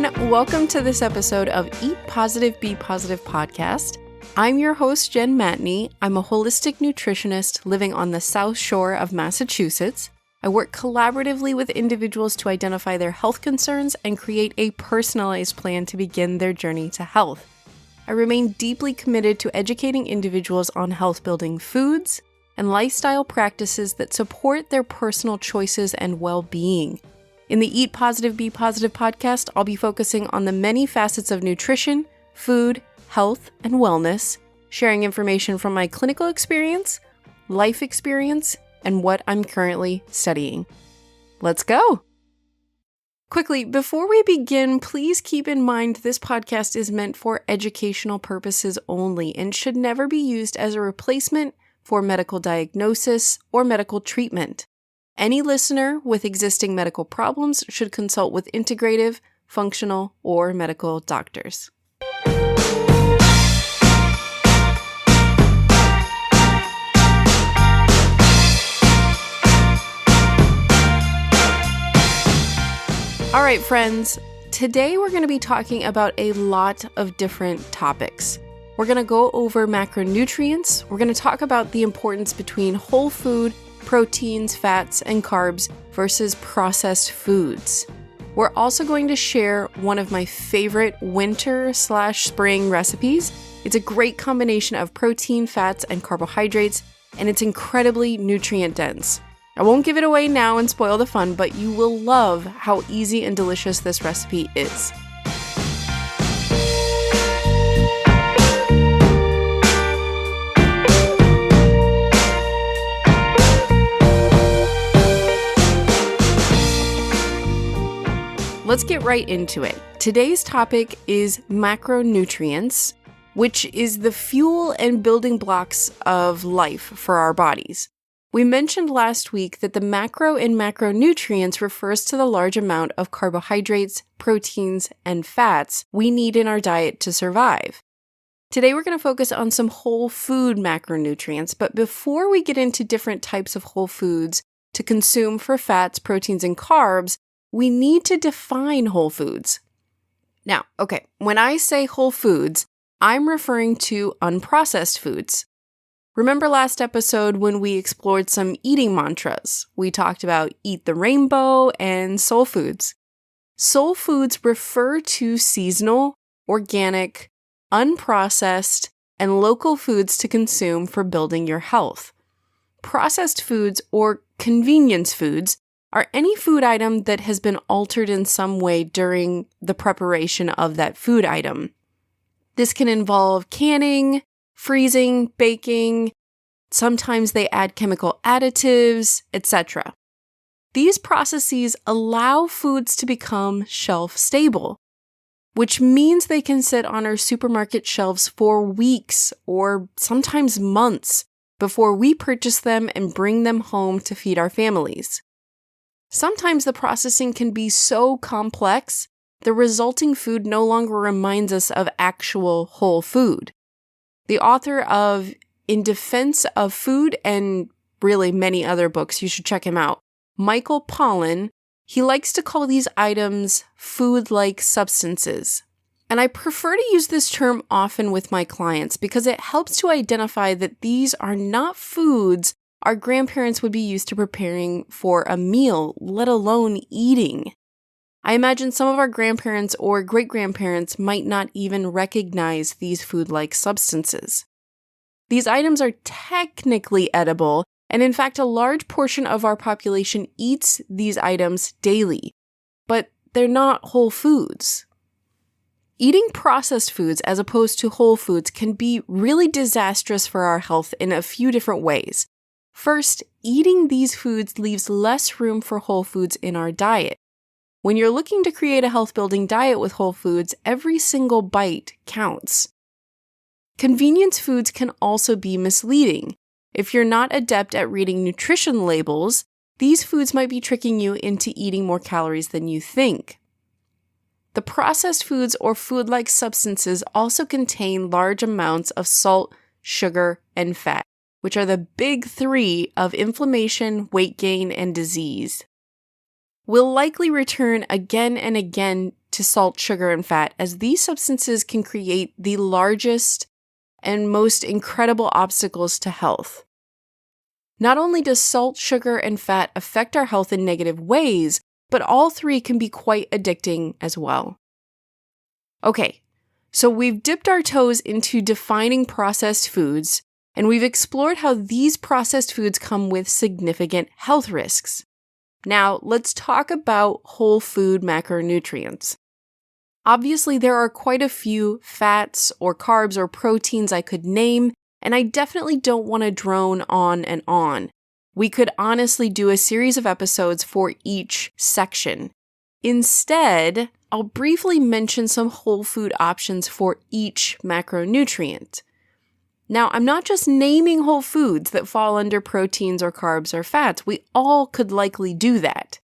everyone. Welcome to this episode of Eat Positive, Be Positive podcast. I'm your host, Jen Matney. I'm a holistic nutritionist living on the South Shore of Massachusetts. I work collaboratively with individuals to identify their health concerns and create a personalized plan to begin their journey to health. I remain deeply committed to educating individuals on health-building foods and lifestyle practices that support their personal choices and well-being. In the Eat Positive, Be Positive podcast, I'll be focusing on the many facets of nutrition, food, health, and wellness, sharing information from my clinical experience, life experience, and what I'm currently studying. Let's go! Quickly, before we begin, please keep in mind this podcast is meant for educational purposes only and should never be used as a replacement for medical diagnosis or medical treatment. Any listener with existing medical problems should consult with integrative, functional, or medical doctors. All right, friends, today we're going to be talking about a lot of different topics. We're going to go over macronutrients. We're going to talk about the importance between whole food, proteins, fats, and carbs versus processed foods. We're also going to share one of my favorite winter/spring recipes. It's a great combination of protein, fats, and carbohydrates, and it's incredibly nutrient dense. I won't give it away now and spoil the fun, but you will love how easy and delicious this recipe is. Let's get right into it. Today's topic is macronutrients, which is the fuel and building blocks of life for our bodies. We mentioned last week that the macro in macronutrients refers to the large amount of carbohydrates, proteins, and fats we need in our diet to survive. Today we're going to focus on some whole food macronutrients, but before we get into different types of whole foods to consume for fats, proteins, and carbs, we need to define whole foods. Now, okay, when I say whole foods, I'm referring to unprocessed foods. Remember last episode when we explored some eating mantras? We talked about eat the rainbow and soul foods. Soul foods refer to seasonal, organic, unprocessed, and local foods to consume for building your health. Processed foods or convenience foods are any food item that has been altered in some way during the preparation of that food item. This can involve canning, freezing, baking. Sometimes they add chemical additives, etc. These processes allow foods to become shelf stable, which means they can sit on our supermarket shelves for weeks or sometimes months before we purchase them and bring them home to feed our families. Sometimes the processing can be so complex, the resulting food no longer reminds us of actual whole food. The author of In Defense of Food and really many other books, you should check him out, Michael Pollan, he likes to call these items food-like substances. And I prefer to use this term often with my clients because it helps to identify that these are not foods our grandparents would be used to preparing for a meal, let alone eating. I imagine some of our grandparents or great-grandparents might not even recognize these food-like substances. These items are technically edible, and in fact, a large portion of our population eats these items daily, but they're not whole foods. Eating processed foods as opposed to whole foods can be really disastrous for our health in a few different ways. First, eating these foods leaves less room for whole foods in our diet. When you're looking to create a health-building diet with whole foods, every single bite counts. Convenience foods can also be misleading. If you're not adept at reading nutrition labels, these foods might be tricking you into eating more calories than you think. The processed foods or food-like substances also contain large amounts of salt, sugar, and fat, which are the big three of inflammation, weight gain, and disease. We'll likely return again and again to salt, sugar, and fat, as these substances can create the largest and most incredible obstacles to health. Not only does salt, sugar, and fat affect our health in negative ways, but all three can be quite addicting as well. Okay, so we've dipped our toes into defining processed foods, and we've explored how these processed foods come with significant health risks. Now, let's talk about whole food macronutrients. Obviously, there are quite a few fats or carbs or proteins I could name, and I definitely don't want to drone on and on. We could honestly do a series of episodes for each section. Instead, I'll briefly mention some whole food options for each macronutrient. Now, I'm not just naming whole foods that fall under proteins or carbs or fats. We all could likely do that.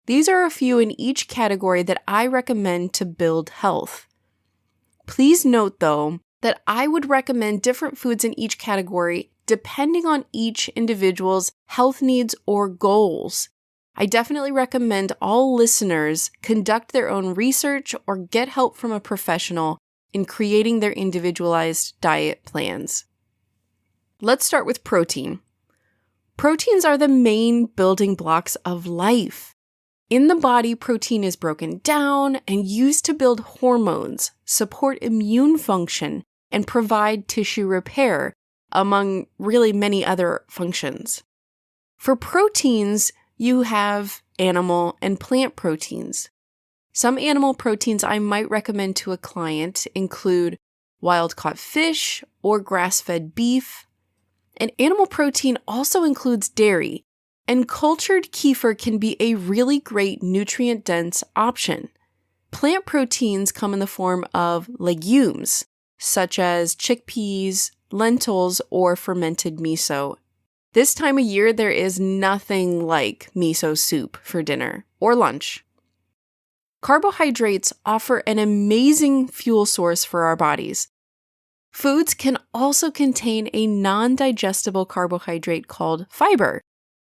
These are a few in each category that I recommend to build health. Please note, though, that I would recommend different foods in each category depending on each individual's health needs or goals. I definitely recommend all listeners conduct their own research or get help from a professional in creating their individualized diet plans. Let's start with protein. Proteins are the main building blocks of life. In the body, protein is broken down and used to build hormones, support immune function, and provide tissue repair, among really many other functions. For proteins, you have animal and plant proteins. Some animal proteins I might recommend to a client include wild-caught fish or grass-fed beef. And animal protein also includes dairy, and cultured kefir can be a really great nutrient-dense option. Plant proteins come in the form of legumes, such as chickpeas, lentils, or fermented miso. This time of year, there is nothing like miso soup for dinner or lunch. Carbohydrates offer an amazing fuel source for our bodies. Foods can also contain a non-digestible carbohydrate called fiber.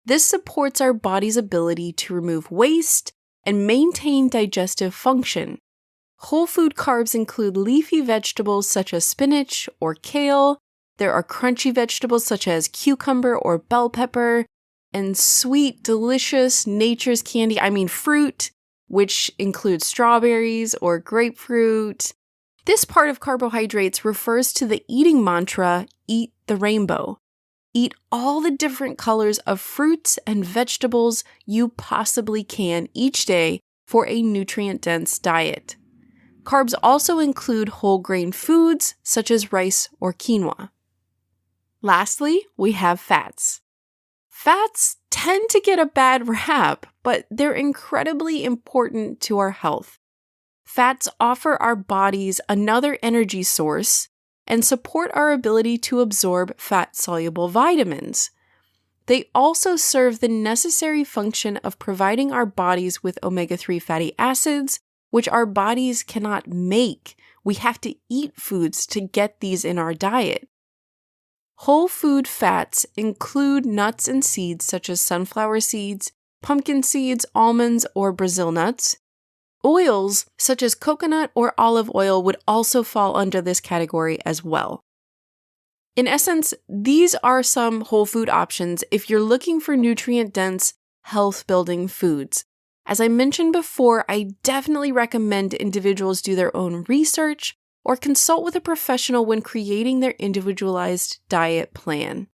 This supports our body's ability to remove waste and maintain digestive function. Whole food carbs include leafy vegetables such as spinach or kale. There are crunchy vegetables such as cucumber or bell pepper, and sweet, delicious nature's candy, fruit, which includes strawberries or grapefruit. This part of carbohydrates refers to the eating mantra, eat the rainbow. Eat all the different colors of fruits and vegetables you possibly can each day for a nutrient-dense diet. Carbs also include whole grain foods such as rice or quinoa. Lastly, we have fats. Fats tend to get a bad rap, but they're incredibly important to our health. Fats offer our bodies another energy source and support our ability to absorb fat-soluble vitamins. They also serve the necessary function of providing our bodies with omega-3 fatty acids, which our bodies cannot make. We have to eat foods to get these in our diet. Whole food fats include nuts and seeds such as sunflower seeds, pumpkin seeds, almonds, or Brazil nuts. Oils such as coconut or olive oil would also fall under this category as well. In essence, these are some whole food options if you're looking for nutrient-dense, health-building foods. As I mentioned before, I definitely recommend individuals do their own research or consult with a professional when creating their individualized diet plan.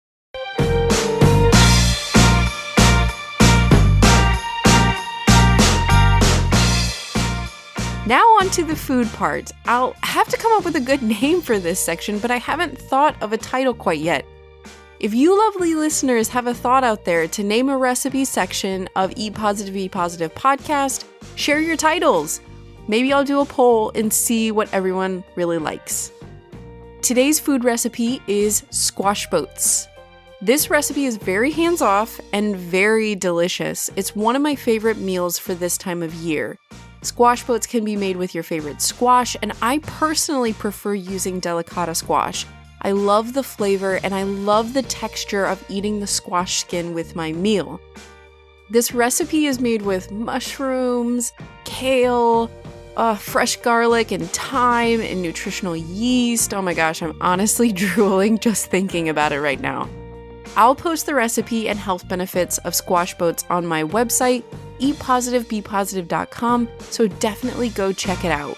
Now on to the food part. I'll have to come up with a good name for this section, but I haven't thought of a title quite yet. If you lovely listeners have a thought out there to name a recipe section of Eat Positive, Be Positive podcast, share your titles. Maybe I'll do a poll and see what everyone really likes. Today's food recipe is squash boats. This recipe is very hands-off and very delicious. It's one of my favorite meals for this time of year. Squash boats can be made with your favorite squash, and I personally prefer using delicata squash. I love the flavor and I love the texture of eating the squash skin with my meal. This recipe is made with mushrooms, kale, fresh garlic and thyme and nutritional yeast. Oh my gosh, I'm honestly drooling just thinking about it right now. I'll post the recipe and health benefits of squash boats on my website, eatpositivebepositive.com, so definitely go check it out.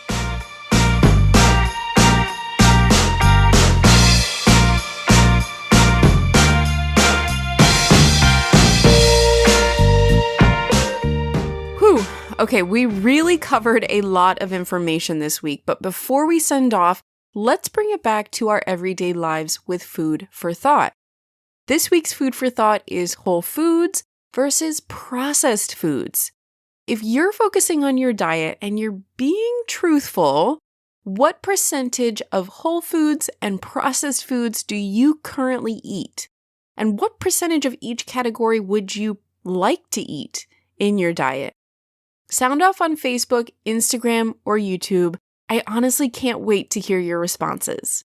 Whew. Okay, we really covered a lot of information this week, but before we send off, let's bring it back to our everyday lives with food for thought. This week's food for thought is whole foods versus processed foods. If you're focusing on your diet and you're being truthful, what percentage of whole foods and processed foods do you currently eat? And what percentage of each category would you like to eat in your diet? Sound off on Facebook, Instagram, or YouTube. I honestly can't wait to hear your responses.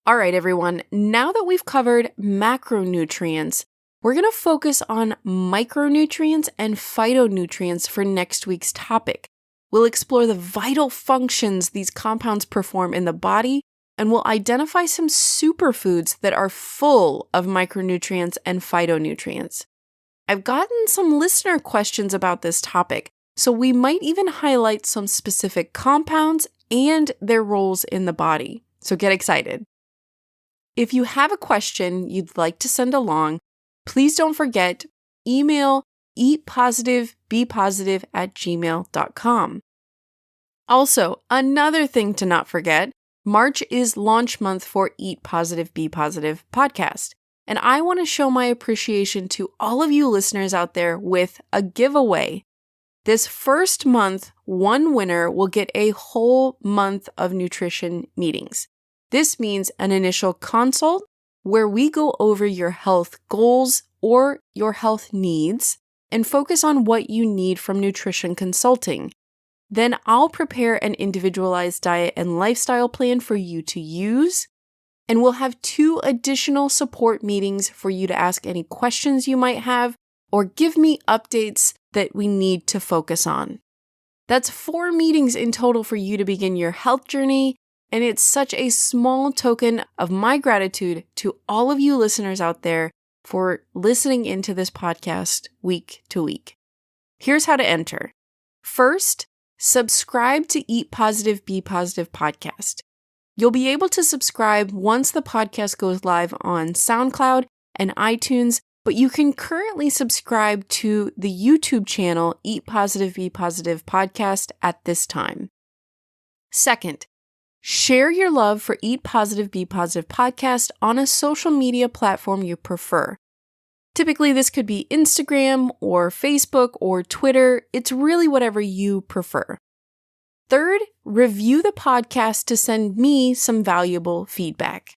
All right, everyone, now that we've covered macronutrients, we're going to focus on micronutrients and phytonutrients for next week's topic. We'll explore the vital functions these compounds perform in the body, and we'll identify some superfoods that are full of micronutrients and phytonutrients. I've gotten some listener questions about this topic, so we might even highlight some specific compounds and their roles in the body. So get excited. If you have a question you'd like to send along, please don't forget, email eatpositivebepositive@gmail.com. Also, another thing to not forget, March is launch month for Eat Positive, Be Positive podcast. And I want to show my appreciation to all of you listeners out there with a giveaway. This first month, one winner will get a whole month of nutrition meetings. This means an initial consult where we go over your health goals or your health needs and focus on what you need from nutrition consulting. Then I'll prepare an individualized diet and lifestyle plan for you to use, and we'll have 2 additional support meetings for you to ask any questions you might have or give me updates that we need to focus on. That's 4 meetings in total for you to begin your health journey. And it's such a small token of my gratitude to all of you listeners out there for listening into this podcast week to week. Here's how to enter. First, subscribe to Eat Positive, Be Positive podcast. You'll be able to subscribe once the podcast goes live on SoundCloud and iTunes, but you can currently subscribe to the YouTube channel Eat Positive, Be Positive podcast at this time. Second, share your love for Eat Positive, Be Positive podcast on a social media platform you prefer. Typically, this could be Instagram or Facebook or Twitter. It's really whatever you prefer. Third, review the podcast to send me some valuable feedback.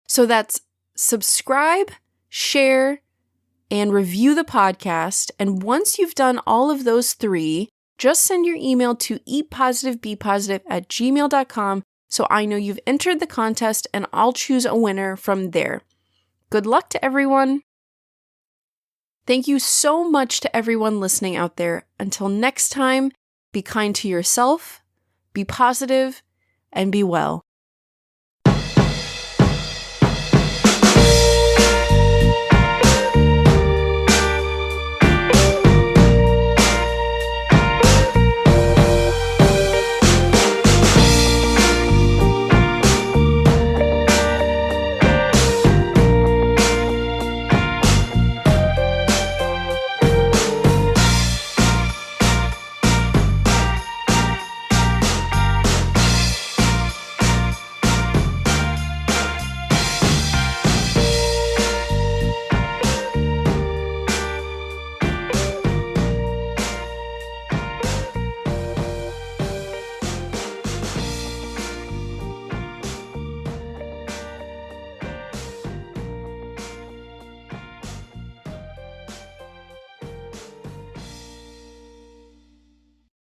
So that's subscribe, share, and review the podcast. And once you've done all of those 3, just send your email to eatpositivebepositive@gmail.com so I know you've entered the contest and I'll choose a winner from there. Good luck to everyone. Thank you so much to everyone listening out there. Until next time, be kind to yourself, be positive, and be well.